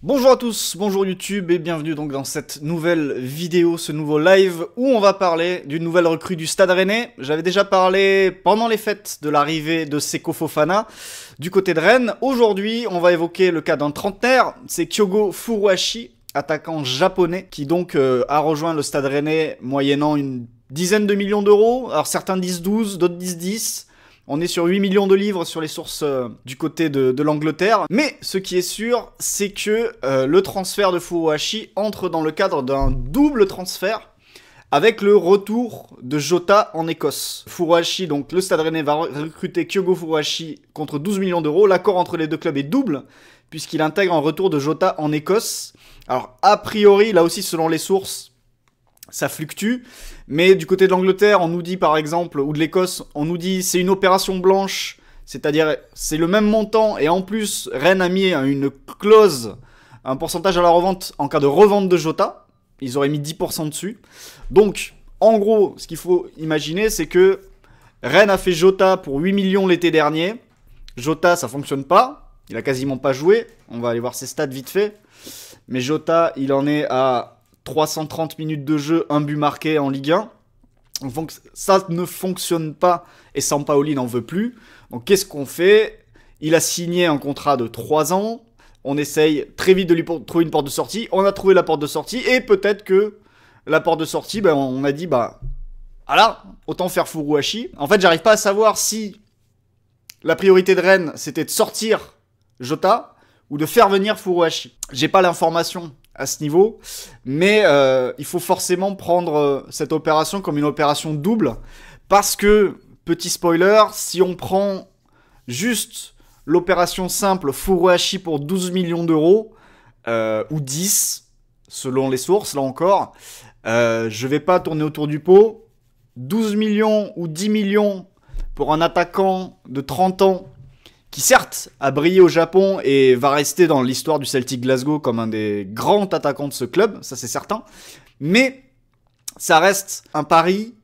Bonjour à tous, bonjour YouTube et bienvenue donc dans cette nouvelle vidéo, ce nouveau live où on va parler d'une nouvelle recrue du Stade Rennais. J'avais déjà parlé pendant les fêtes de l'arrivée de Seko Fofana du côté de Rennes. Aujourd'hui, on va évoquer le cas d'un trentenaire, c'est Kyogo Furuhashi, attaquant japonais qui donc a rejoint le Stade Rennais moyennant une dizaine de millions d'euros. Alors certains disent 12, d'autres disent 10. On est sur 8 millions de livres sur les sources du côté de l'Angleterre. Mais ce qui est sûr, c'est que le transfert de Furuhashi entre dans le cadre d'un double transfert avec le retour de Jota en Écosse. Furuhashi, donc le Stade Rennais va recruter Kyogo Furuhashi contre 12 millions d'euros. L'accord entre les deux clubs est double puisqu'il intègre un retour de Jota en Écosse. Alors a priori, là aussi selon les sources, ça fluctue, mais du côté de l'Angleterre, on nous dit par exemple, ou de l'Écosse, on nous dit c'est une opération blanche, c'est-à-dire c'est le même montant, et en plus, Rennes a mis une clause, un pourcentage à la revente en cas de revente de Jota, ils auraient mis 10% dessus. Donc, en gros, ce qu'il faut imaginer, c'est que Rennes a fait Jota pour 8 millions l'été dernier, Jota ça fonctionne pas, il a quasiment pas joué, on va aller voir ses stats vite fait, mais Jota il en est à 330 minutes de jeu, un but marqué en Ligue 1. Donc ça ne fonctionne pas et Sampaoli n'en veut plus. Donc qu'est-ce qu'on fait? Il a signé un contrat de 3 ans. On essaye très vite de lui trouver une porte de sortie. On a trouvé la porte de sortie et peut-être que la porte de sortie, on a dit voilà, autant faire Furuhashi. En fait, j'arrive pas à savoir si la priorité de Rennes c'était de sortir Jota ou de faire venir Furuhashi. J'ai pas l'information à ce niveau, mais il faut forcément prendre cette opération comme une opération double, parce que, petit spoiler, si on prend juste l'opération simple Furuhashi pour 12 millions d'euros, ou 10, selon les sources, là encore, je vais pas tourner autour du pot, 12 millions ou 10 millions pour un attaquant de 30 ans, qui certes a brillé au Japon et va rester dans l'histoire du Celtic Glasgow comme un des grands attaquants de ce club, ça c'est certain, mais ça reste un pari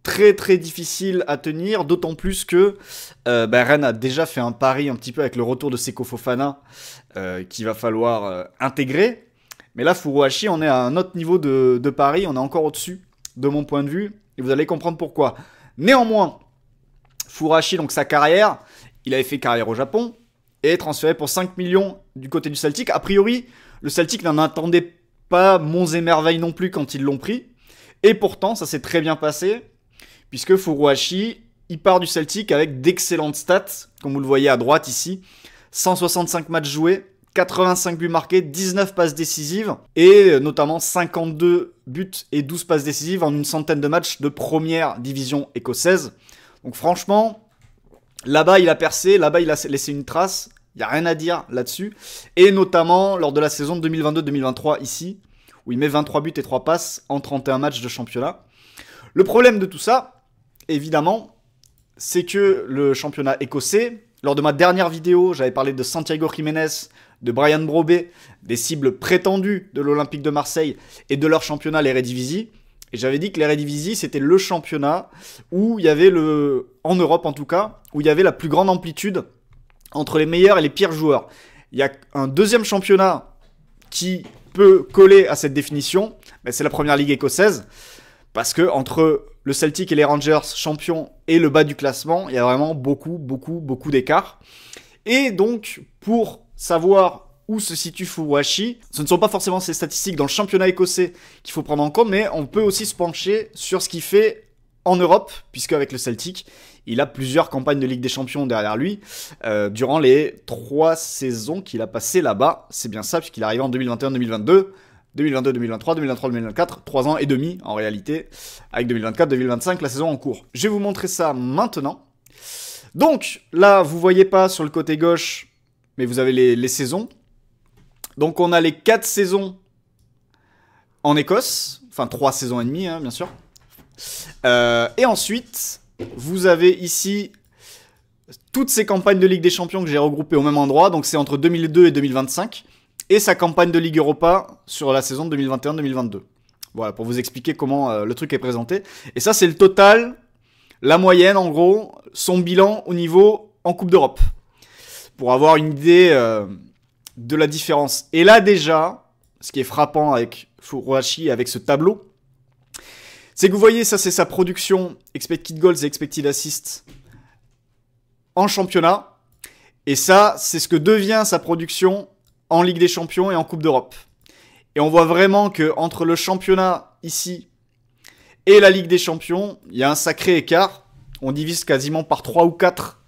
très très difficile à tenir, d'autant plus que Rennes a déjà fait un pari un petit peu avec le retour de Seko Fofana qu'il va falloir intégrer, mais là Furuhashi on est à un autre niveau de pari, on est encore au-dessus de mon point de vue, et vous allez comprendre pourquoi. Néanmoins, Furuhashi, donc sa carrière, il avait fait carrière au Japon et transféré pour 5 millions du côté du Celtic. A priori, le Celtic n'en attendait pas monts et merveilles non plus quand ils l'ont pris. Et pourtant, ça s'est très bien passé, puisque Furuhashi, il part du Celtic avec d'excellentes stats, comme vous le voyez à droite ici. 165 matchs joués, 85 buts marqués, 19 passes décisives, et notamment 52 buts et 12 passes décisives en une centaine de matchs de première division écossaise. Donc franchement, là-bas, il a percé, là-bas, il a laissé une trace, il n'y a rien à dire là-dessus. Et notamment lors de la saison 2022-2023 ici, où il met 23 buts et 3 passes en 31 matchs de championnat. Le problème de tout ça, évidemment, c'est que le championnat écossais, lors de ma dernière vidéo, j'avais parlé de Santiago Jiménez, de Brian Brobé, des cibles prétendues de l'Olympique de Marseille et de leur championnat, l'Eredivisie. Et j'avais dit que l'Eredivisie, c'était le championnat où il y avait en Europe en tout cas, où il y avait la plus grande amplitude entre les meilleurs et les pires joueurs. Il y a un deuxième championnat qui peut coller à cette définition, mais c'est la première ligue écossaise, parce que entre le Celtic et les Rangers champions et le bas du classement, il y a vraiment beaucoup d'écart. Et donc, pour savoir où se situe Furuhashi, ce ne sont pas forcément ces statistiques dans le championnat écossais qu'il faut prendre en compte, mais on peut aussi se pencher sur ce qu'il fait en Europe, puisque avec le Celtic, il a plusieurs campagnes de Ligue des Champions derrière lui, durant les 3 saisons qu'il a passées là-bas. C'est bien ça, puisqu'il est arrivé en 2021-2022, 2022-2023, 2023-2024, 3 ans et demi en réalité, avec 2024-2025, la saison en cours. Je vais vous montrer ça maintenant. Donc là, vous voyez pas sur le côté gauche, mais vous avez les saisons. Donc on a les 4 saisons en Écosse, enfin 3 saisons et demie, bien sûr. Et ensuite, vous avez ici toutes ces campagnes de Ligue des Champions que j'ai regroupées au même endroit, donc c'est entre 2002 et 2025, et sa campagne de Ligue Europa sur la saison 2021-2022. Voilà, pour vous expliquer comment le truc est présenté. Et ça, c'est le total, la moyenne en gros, son bilan au niveau en Coupe d'Europe. Pour avoir une idée de la différence. Et là déjà, ce qui est frappant avec Furuhashi, avec ce tableau, c'est que vous voyez, ça c'est sa production expected goals et expected assists en championnat. Et ça, c'est ce que devient sa production en Ligue des Champions et en Coupe d'Europe. Et on voit vraiment que entre le championnat ici et la Ligue des Champions, il y a un sacré écart. On divise quasiment par 3 ou 4.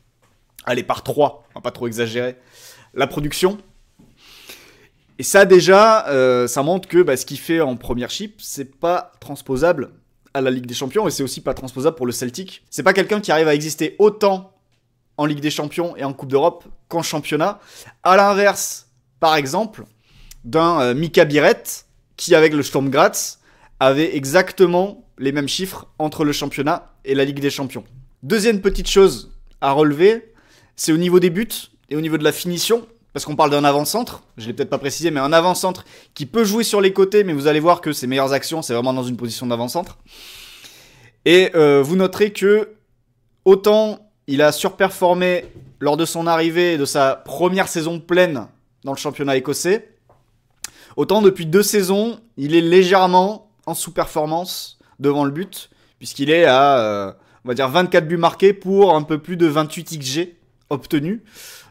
Allez, par 3, on va pas trop exagérer. La production. Et ça déjà, ça montre que ce qu'il fait en Premiership, c'est pas transposable à la Ligue des Champions. Et c'est aussi pas transposable pour le Celtic. C'est pas quelqu'un qui arrive à exister autant en Ligue des Champions et en Coupe d'Europe qu'en championnat. À l'inverse, par exemple, d'un Mika Biret, qui avec le Sturm Graz, avait exactement les mêmes chiffres entre le championnat et la Ligue des Champions. Deuxième petite chose à relever, c'est au niveau des buts et au niveau de la finition, parce qu'on parle d'un avant-centre, je ne l'ai peut-être pas précisé, mais un avant-centre qui peut jouer sur les côtés, mais vous allez voir que ses meilleures actions, c'est vraiment dans une position d'avant-centre. Et vous noterez que autant il a surperformé lors de son arrivée et de sa première saison pleine dans le championnat écossais, autant depuis 2 saisons, il est légèrement en sous-performance devant le but, puisqu'il est à, on va dire, 24 buts marqués pour un peu plus de 28 XG obtenus.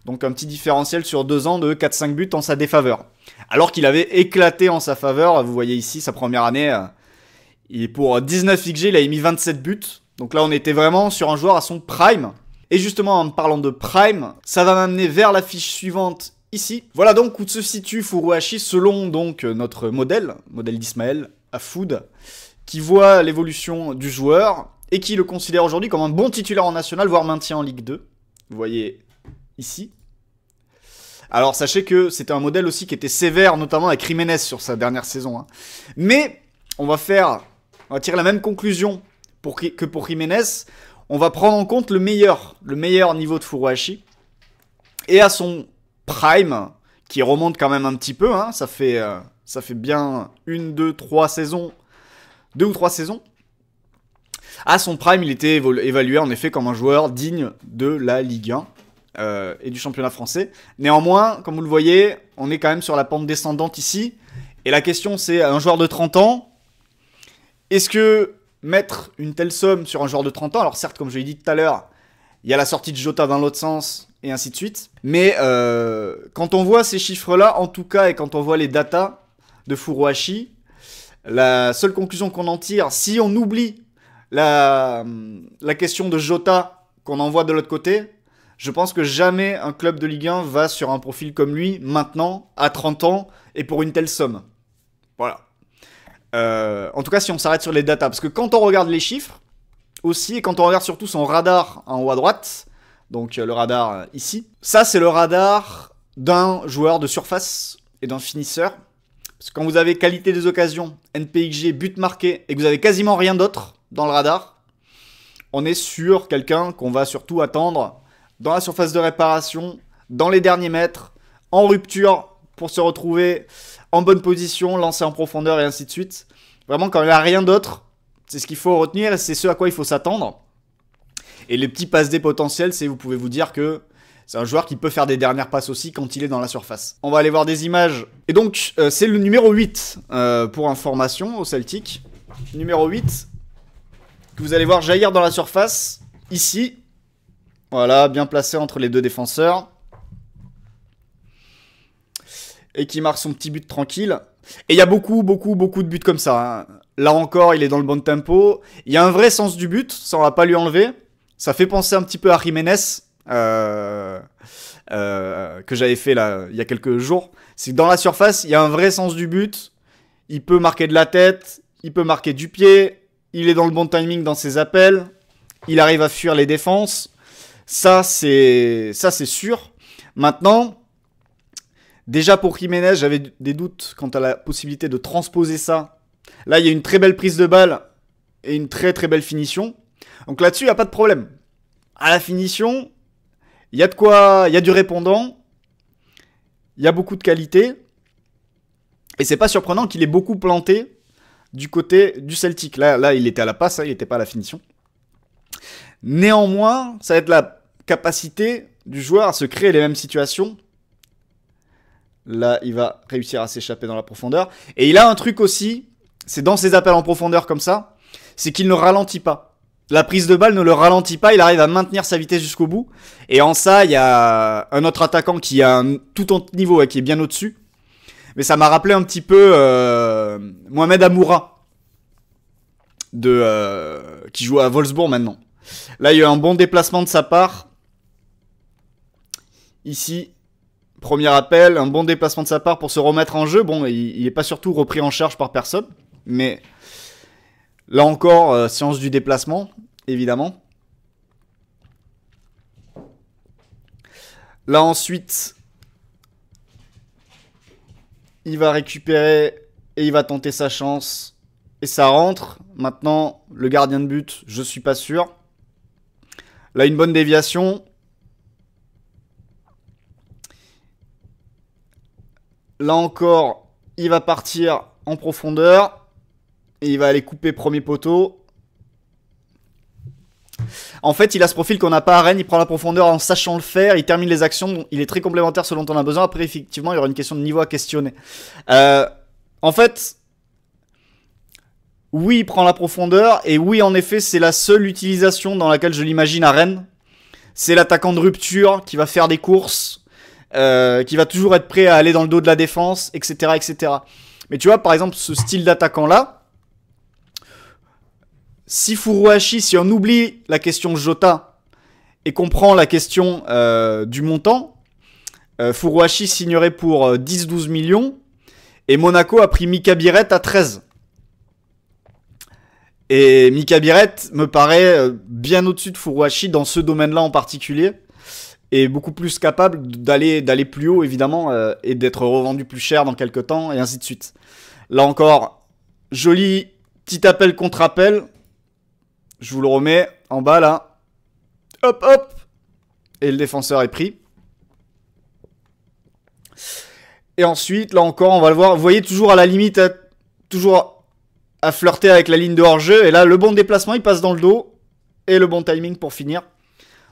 Donc un petit différentiel sur 2 ans de 4-5 buts en sa défaveur. Alors qu'il avait éclaté en sa faveur, vous voyez ici, sa première année, pour 19 XG, il a mis 27 buts. Donc là, on était vraiment sur un joueur à son prime. Et justement, en parlant de prime, ça va m'amener vers la fiche suivante ici. Voilà donc où se situe Furuhashi selon donc notre modèle d'Ismaël Affoud, qui voit l'évolution du joueur et qui le considère aujourd'hui comme un bon titulaire en national, voire maintien en Ligue 2. Vous voyez ici. Alors sachez que c'était un modèle aussi qui était sévère, notamment avec Jiménez sur sa dernière saison. Mais on va tirer la même conclusion que pour Jiménez. On va prendre en compte le meilleur niveau de Furuhashi. Et à son prime, qui remonte quand même un petit peu, ça fait bien 1, 2, 3 saisons, 2 ou 3 saisons. À son prime, il était évalué en effet comme un joueur digne de la Ligue 1 et du championnat français. Néanmoins, comme vous le voyez, on est quand même sur la pente descendante ici. Et la question c'est, un joueur de 30 ans, est-ce que mettre une telle somme sur un joueur de 30 ans, alors certes, comme je l'ai dit tout à l'heure, il y a la sortie de Jota dans l'autre sens, et ainsi de suite. Mais quand on voit ces chiffres-là, en tout cas, et quand on voit les datas de Furuhashi, la seule conclusion qu'on en tire, si on oublie la question de Jota qu'on envoie de l'autre côté, je pense que jamais un club de Ligue 1 va sur un profil comme lui, maintenant, à 30 ans, et pour une telle somme. Voilà. En tout cas, si on s'arrête sur les datas, parce que quand on regarde les chiffres, aussi, et quand on regarde surtout son radar en haut à droite, donc le radar ici, ça c'est le radar d'un joueur de surface et d'un finisseur. Parce que quand vous avez qualité des occasions, NPXG, but marqué, et que vous avez quasiment rien d'autre dans le radar, on est sur quelqu'un qu'on va surtout attendre dans la surface de réparation, dans les derniers mètres, en rupture pour se retrouver en bonne position, lancer en profondeur et ainsi de suite. Vraiment, quand il n'y a rien d'autre, c'est ce qu'il faut retenir et c'est ce à quoi il faut s'attendre. Et les petits passes D potentiels, vous pouvez vous dire que c'est un joueur qui peut faire des dernières passes aussi quand il est dans la surface. On va aller voir des images. Et donc, c'est le numéro 8 pour information au Celtic. Numéro 8, que vous allez voir jaillir dans la surface, ici. Voilà, bien placé entre les deux défenseurs. Et qui marque son petit but tranquille. Et il y a beaucoup de buts comme ça. Là encore, il est dans le bon tempo. Il y a un vrai sens du but, ça on va pas lui enlever. Ça fait penser un petit peu à Jiménez, que j'avais fait là, il y a quelques jours. C'est que dans la surface, il y a un vrai sens du but. Il peut marquer de la tête, il peut marquer du pied. Il est dans le bon timing dans ses appels. Il arrive à fuir les défenses. Ça, c'est sûr. Maintenant, déjà pour Jiménez, j'avais des doutes quant à la possibilité de transposer ça. Là, il y a une très belle prise de balle et une très belle finition. Donc là-dessus, il n'y a pas de problème. À la finition, il y a de quoi, il y a du répondant, il y a beaucoup de qualité. Et c'est pas surprenant qu'il ait beaucoup planté du côté du Celtic. Là, il était à la passe, il n'était pas à la finition. Néanmoins, ça va être la capacité du joueur à se créer les mêmes situations. Là, il va réussir à s'échapper dans la profondeur. Et il a un truc aussi, c'est dans ses appels en profondeur comme ça, c'est qu'il ne ralentit pas. La prise de balle ne le ralentit pas, il arrive à maintenir sa vitesse jusqu'au bout. Et en ça, il y a un autre attaquant qui a un tout autre niveau, qui est bien au-dessus. Mais ça m'a rappelé un petit peu Mohamed Amoura, qui joue à Wolfsburg maintenant. Là, il y a eu un bon déplacement de sa part. Ici, premier appel, un bon déplacement de sa part pour se remettre en jeu. Bon, il n'est pas surtout repris en charge par personne. Mais là encore, science du déplacement, évidemment. Là ensuite, il va récupérer et il va tenter sa chance. Et ça rentre. Maintenant, le gardien de but, je suis pas sûr. Là, une bonne déviation. Là encore, il va partir en profondeur. Et il va aller couper premier poteau. En fait, il a ce profil qu'on n'a pas à Rennes. Il prend la profondeur en sachant le faire. Il termine les actions. Il est très complémentaire selon dont on a besoin. Après, effectivement, il y aura une question de niveau à questionner. En fait, oui, il prend la profondeur. Et oui, en effet, c'est la seule utilisation dans laquelle je l'imagine à Rennes. C'est l'attaquant de rupture qui va faire des courses. Qui va toujours être prêt à aller dans le dos de la défense, etc., etc. Mais tu vois, par exemple, ce style d'attaquant-là, si Furuhashi, si on oublie la question Jota et qu'on prend la question du montant, Furuhashi signerait pour 10-12 millions et Monaco a pris Mika Biret à 13. Et Mika Biret me paraît bien au-dessus de Furuhashi dans ce domaine-là en particulier et beaucoup plus capable d'aller plus haut évidemment et d'être revendu plus cher dans quelques temps et ainsi de suite. Là encore, joli petit appel contre appel. Je vous le remets en bas là. Hop hop. Et le défenseur est pris. Et ensuite, là encore, on va le voir. Vous voyez, toujours à la limite, toujours à flirter avec la ligne de hors-jeu. Et là, le bon déplacement, il passe dans le dos. Et le bon timing pour finir.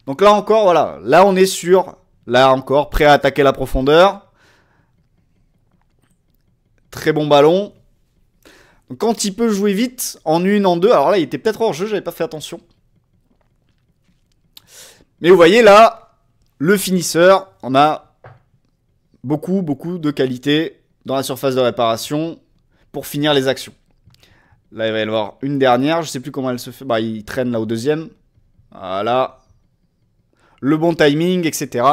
Donc là encore, voilà. Là, on est sûr. Là encore, prêt à attaquer la profondeur. Très bon ballon. Donc quand il peut jouer vite, en une, en deux. Alors là, il était peut-être hors-jeu, j'avais pas fait attention. Mais vous voyez là, le finisseur, on a beaucoup de qualité dans la surface de réparation pour finir les actions. Là, il va y avoir une dernière, je sais plus comment elle se fait. Bah, il traîne là au deuxième. Voilà. Le bon timing, etc.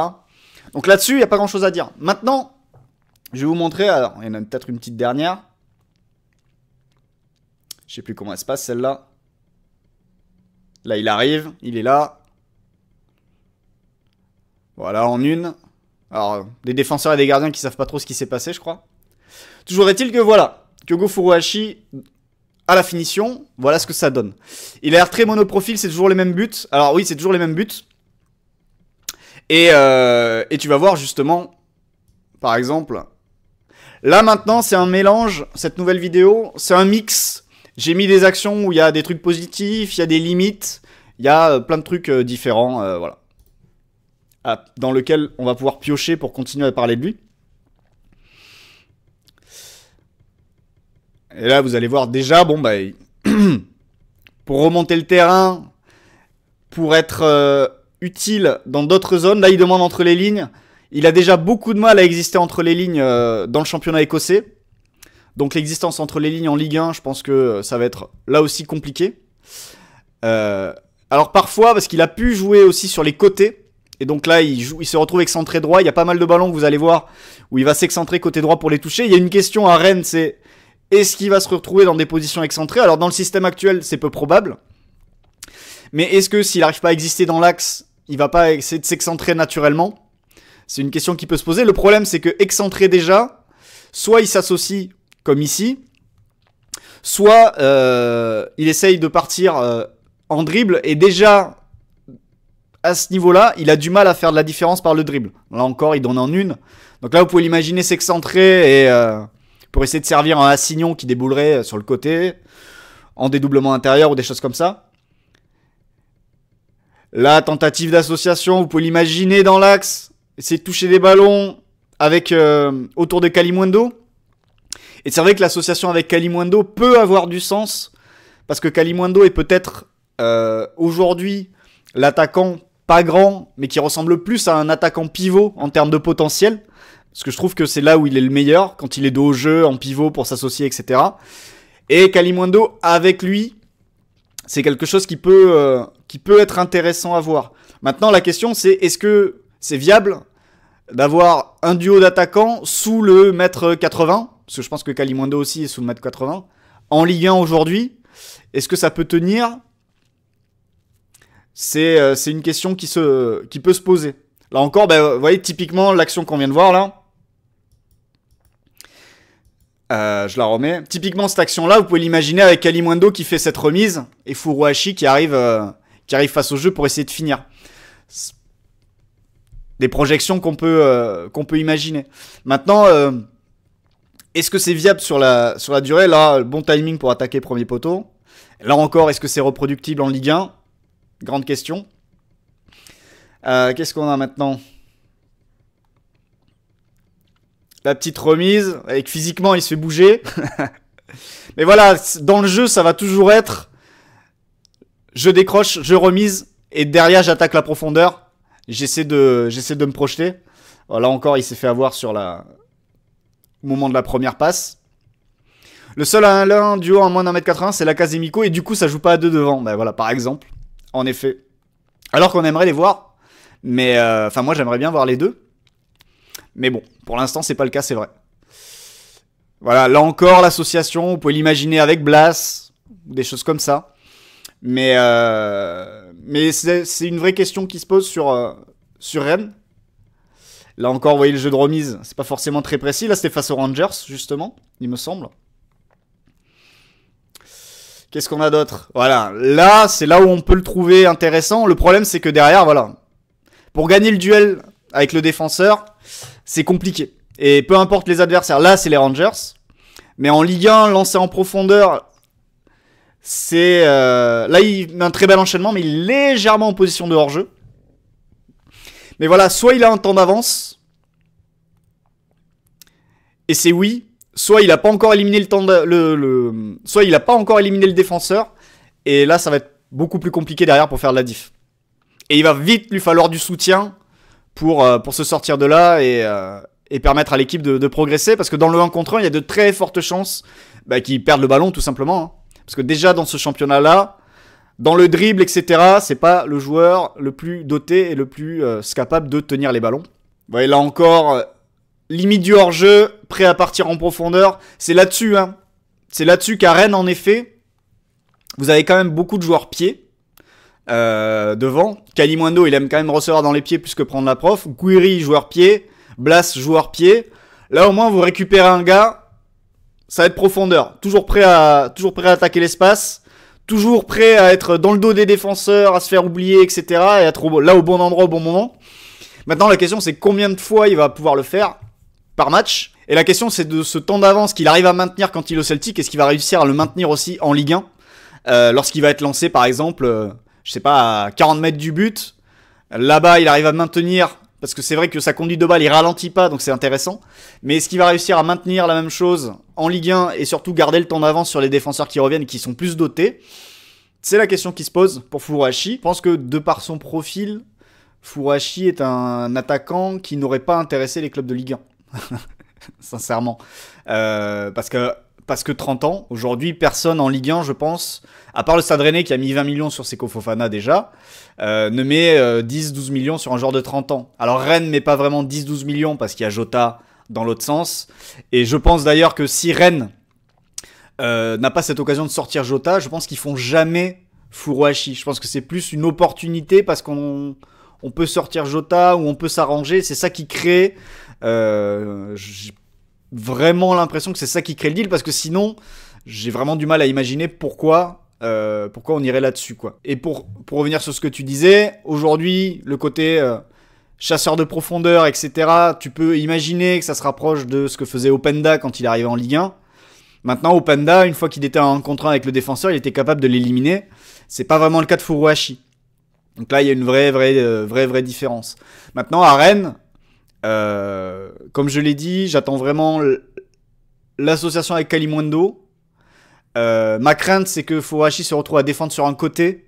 Donc là-dessus, il n'y a pas grand-chose à dire. Maintenant, je vais vous montrer. Alors, il y en a peut-être une petite dernière. Je sais plus comment elle se passe celle-là. Là, il arrive, il est là. Voilà, en une. Alors, des défenseurs et des gardiens qui savent pas trop ce qui s'est passé, je crois. Toujours est-il que voilà, Kyogo Furuhashi à la finition, voilà ce que ça donne. Il a l'air très monoprofil, c'est toujours les mêmes buts. Alors oui, c'est toujours les mêmes buts. Et tu vas voir justement, par exemple, là maintenant c'est un mélange, cette nouvelle vidéo, c'est un mix. J'ai mis des actions où il y a des trucs positifs, il y a des limites, il y a plein de trucs différents, voilà. Dans lequel on va pouvoir piocher pour continuer à parler de lui. Et là, vous allez voir déjà, bon, bah, pour remonter le terrain, pour être utile dans d'autres zones, là, il demande entre les lignes. Il a déjà beaucoup de mal à exister entre les lignes dans le championnat écossais. Donc l'existence entre les lignes en Ligue 1, je pense que ça va être là aussi compliqué. Alors parfois, parce qu'il a pu jouer aussi sur les côtés, et donc là il se retrouve excentré droit, il y a pas mal de ballons que vous allez voir où il va s'excentrer côté droit pour les toucher. Il y a une question à Rennes, c'est est-ce qu'il va se retrouver dans des positions excentrées? Alors dans le système actuel, c'est peu probable. Mais est-ce que s'il n'arrive pas à exister dans l'axe, il va pas essayer de s'excentrer naturellement? C'est une question qui peut se poser. Le problème, c'est que excentré déjà, soit il s'associe comme ici, soit il essaye de partir en dribble, et déjà à ce niveau-là, il a du mal à faire de la différence par le dribble. Là encore, il donne en une. Donc là, vous pouvez l'imaginer s'excentrer et pour essayer de servir un Assignon qui déboulerait sur le côté, en dédoublement intérieur ou des choses comme ça. Là, tentative d'association, vous pouvez l'imaginer dans l'axe, essayer de toucher des ballons avec autour de Kalimundo. Et c'est vrai que l'association avec Kalimundo peut avoir du sens, parce que Kalimundo est peut-être aujourd'hui l'attaquant pas grand, mais qui ressemble plus à un attaquant pivot en termes de potentiel. Parce que je trouve que c'est là où il est le meilleur, quand il est dos au jeu, en pivot pour s'associer, etc. Et Kalimundo, avec lui, c'est quelque chose qui peut être intéressant à voir. Maintenant, la question, c'est est-ce que c'est viable d'avoir un duo d'attaquants sous le mètre 80 ? Parce que je pense que Kalimundo aussi est sous le mètre 80. En Ligue 1 aujourd'hui, est-ce que ça peut tenir ? C'est une question qui peut se poser. Là encore, vous voyez, typiquement, l'action qu'on vient de voir là. Je la remets. Typiquement, cette action-là, vous pouvez l'imaginer avec Kalimundo qui fait cette remise et Furuhashi qui arrive face au jeu pour essayer de finir. Des projections qu'on peut imaginer. Maintenant, est-ce que c'est viable sur la durée ? Là, bon timing pour attaquer premier poteau. Là encore, est-ce que c'est reproductible en Ligue 1 ? Grande question. Qu'est-ce qu'on a maintenant ? La petite remise, avec physiquement il se fait bouger. Mais voilà, dans le jeu, ça va toujours être je décroche, je remise, et derrière j'attaque la profondeur. J'essaie de me projeter. Là encore, il s'est fait avoir sur au moment de la première passe. Le seul à 1 duo en moins d'1m80, c'est la Casemiro, et du coup ça joue pas à 2 devant. Voilà, par exemple. En effet. Alors qu'on aimerait les voir. Mais moi j'aimerais bien voir les deux. Mais bon, pour l'instant c'est pas le cas, c'est vrai. Voilà, là encore l'association, vous pouvez l'imaginer avec Blas, ou des choses comme ça. Mais c'est une vraie question qui se pose sur Rennes. Là encore, vous voyez le jeu de remise, c'est pas forcément très précis. Là c'était face aux Rangers, justement, il me semble. Qu'est-ce qu'on a d'autre ? Voilà, là, c'est là où on peut le trouver intéressant. Le problème, c'est que derrière, voilà, pour gagner le duel avec le défenseur, c'est compliqué. Et peu importe les adversaires, là, c'est les Rangers. Mais en Ligue 1, lancer en profondeur, c'est... là, il met un très bel enchaînement, mais il est légèrement en position de hors-jeu. Mais voilà, soit il a un temps d'avance, et c'est oui... Soit il n'a pas encore éliminé soit il n'a pas encore éliminé le défenseur, et là ça va être beaucoup plus compliqué derrière pour faire de la diff. Et il va vite lui falloir du soutien pour se sortir de là et permettre à l'équipe de progresser, parce que dans le 1 contre 1, il y a de très fortes chances qu'ils perdent le ballon tout simplement. Hein. Parce que déjà dans ce championnat-là, dans le dribble, etc., c'est pas le joueur le plus doté et le plus capable de tenir les ballons. Vous voyez là encore... limite du hors-jeu, prêt à partir en profondeur. C'est là-dessus, hein. C'est là-dessus qu'à Rennes, en effet, vous avez quand même beaucoup de joueurs pieds devant. Kalimundo, il aime quand même recevoir dans les pieds plus que prendre la prof. Gouiri, joueur pied. Blas, joueur pied. Là, au moins, vous récupérez un gars, ça va être profondeur. Toujours prêt à attaquer l'espace. Toujours prêt à être dans le dos des défenseurs, à se faire oublier, etc. Et être là au bon endroit, au bon moment. Maintenant, la question, c'est combien de fois il va pouvoir le faire par match. Et la question, c'est de ce temps d'avance qu'il arrive à maintenir quand il est au Celtic, est-ce qu'il va réussir à le maintenir aussi en Ligue 1 lorsqu'il va être lancé, par exemple, je sais pas, à 40 mètres du but. Là-bas, il arrive à maintenir, parce que c'est vrai que sa conduite de balle, il ralentit pas, donc c'est intéressant. Mais est-ce qu'il va réussir à maintenir la même chose en Ligue 1 et surtout garder le temps d'avance sur les défenseurs qui reviennent et qui sont plus dotés? C'est la question qui se pose pour Furuhashi. Je pense que de par son profil, Furuhashi est un attaquant qui n'aurait pas intéressé les clubs de Ligue 1. Sincèrement, parce que 30 ans, aujourd'hui, personne en Ligue 1, je pense, à part le Stade Rennais qui a mis 20 millions sur Seko Fofana déjà, ne met 10-12 millions sur un joueur de 30 ans. Alors Rennes met pas vraiment 10-12 millions parce qu'il y a Jota dans l'autre sens, et je pense d'ailleurs que si Rennes n'a pas cette occasion de sortir Jota, je pense qu'ils font jamais Furuhashi. Je pense que c'est plus une opportunité parce qu'on peut sortir Jota ou on peut s'arranger, c'est ça qui crée... j'ai vraiment l'impression que c'est ça qui crée le deal, parce que sinon j'ai vraiment du mal à imaginer pourquoi on irait là-dessus, quoi. Et pour revenir sur ce que tu disais, aujourd'hui le côté chasseur de profondeur, etc., tu peux imaginer que ça se rapproche de ce que faisait Openda quand il arrivait en Ligue 1. Maintenant Openda, une fois qu'il était en contre 1 avec le défenseur, il était capable de l'éliminer. C'est pas vraiment le cas de Furuhashi. Donc là il y a une vraie différence. Maintenant à Rennes, Comme je l'ai dit, j'attends vraiment l'association avec Kalimundo. Ma crainte, c'est que Furuhashi se retrouve à défendre sur un côté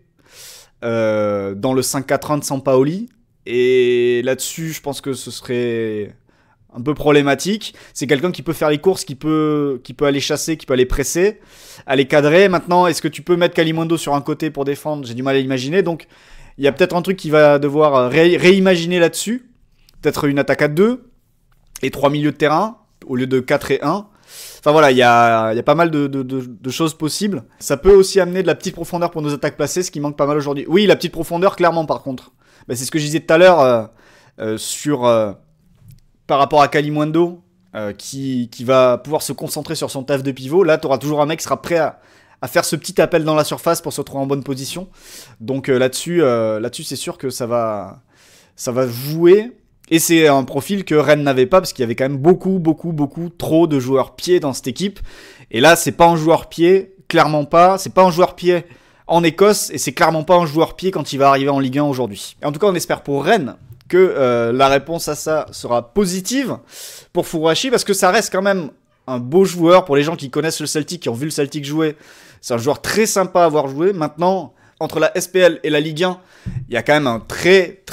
dans le 5-4-1 de Sampaoli. Et là-dessus, je pense que ce serait un peu problématique. C'est quelqu'un qui peut faire les courses, qui peut aller chasser, qui peut aller presser, aller cadrer. Maintenant, est-ce que tu peux mettre Kalimundo sur un côté pour défendre? J'ai du mal à l'imaginer. Donc, il y a peut-être un truc qu'il va devoir réimaginer là-dessus. Peut-être une attaque à 2 et 3 milieux de terrain au lieu de 4 et 1. Enfin voilà, il y a pas mal de choses possibles. Ça peut aussi amener de la petite profondeur pour nos attaques placées, ce qui manque pas mal aujourd'hui. Oui, la petite profondeur, clairement, par contre. Bah, c'est ce que je disais tout à l'heure par rapport à Kalimundo, qui va pouvoir se concentrer sur son taf de pivot. Là, tu auras toujours un mec qui sera prêt à faire ce petit appel dans la surface pour se retrouver en bonne position. Donc là-dessus, c'est sûr que ça va jouer. Et c'est un profil que Rennes n'avait pas, parce qu'il y avait quand même beaucoup trop de joueurs pieds dans cette équipe. Et là, c'est pas un joueur pied, clairement pas. C'est pas un joueur pied en Écosse, et c'est clairement pas un joueur pied quand il va arriver en Ligue 1 aujourd'hui. Et en tout cas, on espère pour Rennes que la réponse à ça sera positive pour Furuhashi, parce que ça reste quand même un beau joueur pour les gens qui connaissent le Celtic, qui ont vu le Celtic jouer. C'est un joueur très sympa à avoir joué. Maintenant, entre la SPL et la Ligue 1, il y a quand même un très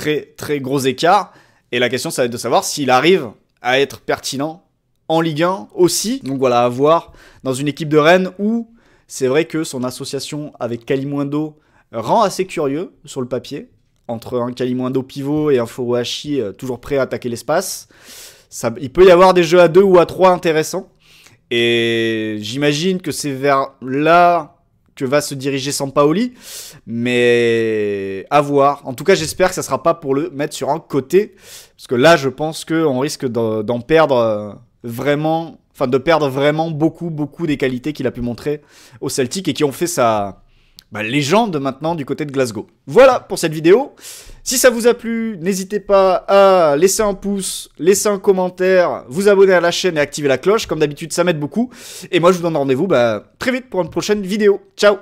gros écart. Et la question, ça va être de savoir s'il arrive à être pertinent en Ligue 1 aussi. Donc voilà, à voir dans une équipe de Rennes où c'est vrai que son association avec Kalimundo rend assez curieux sur le papier. Entre un Kalimundo pivot et un Furuhashi toujours prêt à attaquer l'espace. Il peut y avoir des jeux à 2 ou à 3 intéressants. Et j'imagine que c'est vers là que va se diriger Sampaoli, mais à voir. En tout cas, j'espère que ça sera pas pour le mettre sur un côté, parce que là, je pense qu'on risque d'en perdre vraiment, enfin de perdre vraiment beaucoup des qualités qu'il a pu montrer au Celtic et qui ont fait sa légende maintenant du côté de Glasgow. Voilà pour cette vidéo. Si ça vous a plu, n'hésitez pas à laisser un pouce, laisser un commentaire, vous abonner à la chaîne et activer la cloche. Comme d'habitude, ça m'aide beaucoup. Et moi, je vous donne rendez-vous très vite pour une prochaine vidéo. Ciao!